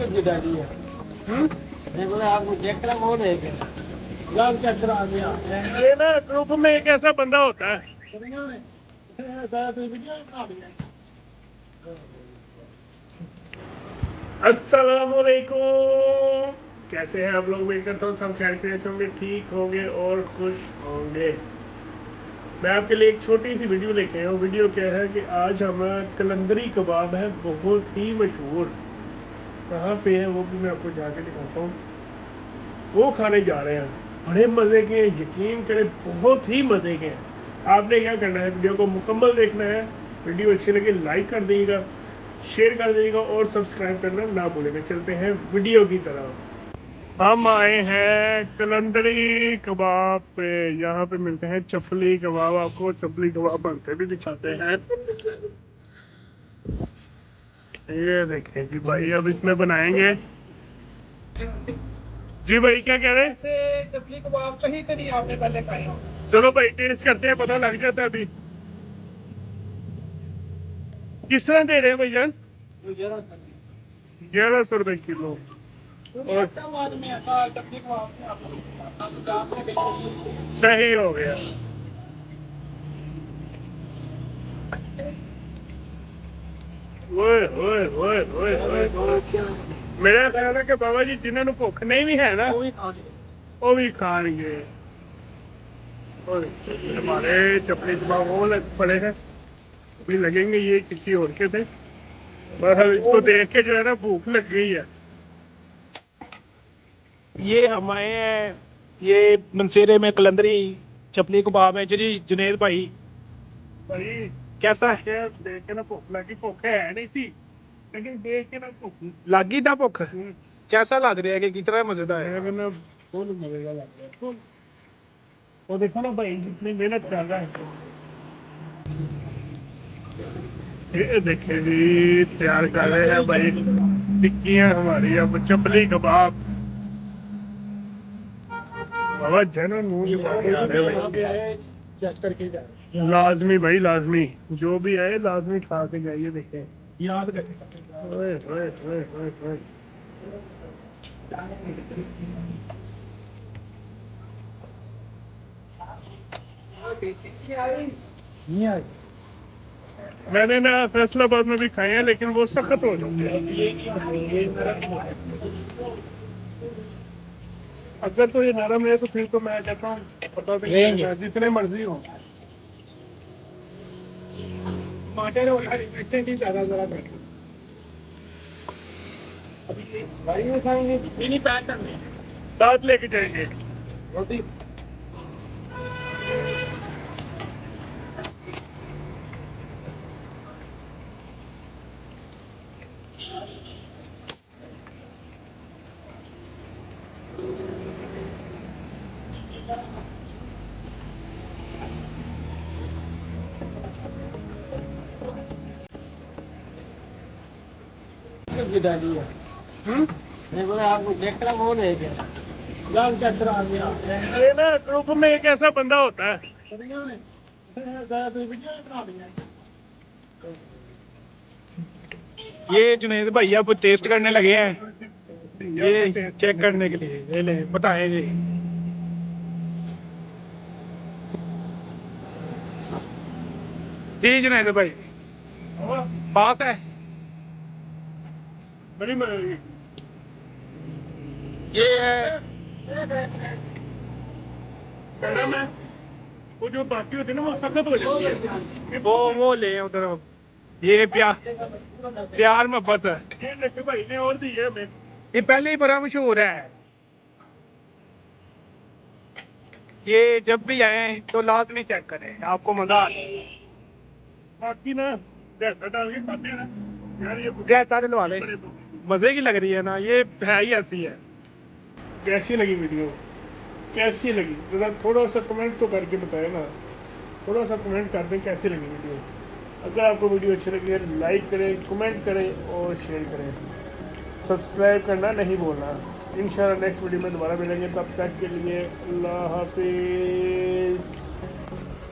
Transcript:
Daddy है। देखो आपको देख कर वो नहीं गया गांव क्या करा गया। ये ना ग्रुप में एक ऐसा बंदा होता है। अस्सलामुअलैकुम, कैसे हैं आप लोग? उम्मीद करता हूँ सब खैरियत से होंगे, ठीक होंगे और खुश होंगे। मैं आपके लिए एक छोटी सी वीडियो लेके आया हूँ। वीडियो क्या है कि आज हम कलंदरी कबाब है, बहुत ही मशहूर, कहाँ पे है वो भी मैं आपको जाके दिखाता हूँ। वो खाने जा रहे हैं, बड़े मज़े के, यकीन करें बहुत ही मज़े के हैं। आपने क्या करना है, वीडियो को मुकम्मल देखना है। वीडियो अच्छी लगे लाइक कर दीजिएगा, शेयर कर दीजिएगा और सब्सक्राइब करना ना भूलिएगा। चलते हैं वीडियो की तरफ। हम आए हैं कलंदरी कबाब पे। यहाँ पे मिलते हैं चफली कबाब। आपको चफली कबाब बनते भी दिखाते हैं। ये देखें जी भाई, अब इसमें बनाएंगे। जी भाई क्या कह रहे हैं? ऐसे चपली कबाब कहीं से नहीं आपने पहले खाए हो? चलो भाई टेस्ट करते हैं, पता लग जाता है। अभी किस तरह दे रहे हैं भैया? 1100 रुपए किलो। और सही हो गया। ओए ओए ओए ओए ओए, मेरा ख्याल है कि बाबा जी जिन्होंने भुख नहीं भी है ना वो भी खाएंगे। हमारे चपली कबाब वो पड़े हैं, अभी लगेंगे। ये किसी और के थे, पर इसको देख के जो है ना भूख लग गई है। ये हमारे हैं, ये मनसेरे में कलंदरी चपली कबाब है जी। जुनेद भाई भाई कैसा है? क्या देख के ना भूख लगी, भूख है नहीं सी, लेकिन देख के ना भूख लागी ना भुख? कैसा लग रहा है कि कितना मजेदार है? मेरे ना फुल मजे का लग रहा है। वो देखो ना भाई जितनी मेहनत कर रहा है। ये देखे जी तैयार कर रहे हैं भाई टिक्कियां हमारी, अब चपली कबाब। बाबा जन चेक करके जा लाजमी भाई लाजमी, जो भी आए लाजमी खा के जाइए। देखें याद करके ओए ओए ओए ओए ओए। नहीं आई। मैंने ना फैसलाबाद में भी खाए हैं, लेकिन वो सख्त हो जाते हैं। अगर तो ये नरम है तो फिर तो मैं कहता हूँ पता नहीं, जितने मर्जी हो। टमाटर और हरी मिर्चें भी ज्यादा जरा करके अभी भाई में खाएंगे। मिनी पैक करने साथ लेके जाएंगे। रोटी। डैडी है। देखो आपको देख कर वो नहीं गया गांव क्या करा गया। ये ना ग्रुप में एक ऐसा बंदा होता है। ये जुनेद भाई अब टेस्ट करने लगे हैं, ये चेक करने के लिए। ये ले बताएं जी। जी जुनेद भाई पास है। बड़ी मर्जी। ये है नरम है, वो जो बाकी होती है ना वो सख्त हो जाती है। वो ले उधर। ये प्यार मोहब्बत है। ये लट्टू भाई ने और दी है हमें। ये पहले ही बड़ा मशहूर है। ये जब भी आए तो लाजमी चेक करें, आपको मजा आ जाएगा। बाकी ना रायता डाल के खाते हैं ना यार, ये रायता डलवा ले, मजे की लग रही है ना, ये है ही ऐसी है। कैसी लगी वीडियो, कैसी लगी जरा थोड़ा सा कमेंट तो करके बताएं ना, थोड़ा सा कमेंट कर दें कैसी लगी वीडियो। अगर आपको वीडियो अच्छी लगी है लाइक करें, कमेंट करें और शेयर करें। सब्सक्राइब करना नहीं भूलना। इंशाल्लाह नेक्स्ट वीडियो में दोबारा मिलेंगे, तब तक के लिए अल्लाह हाफिज़।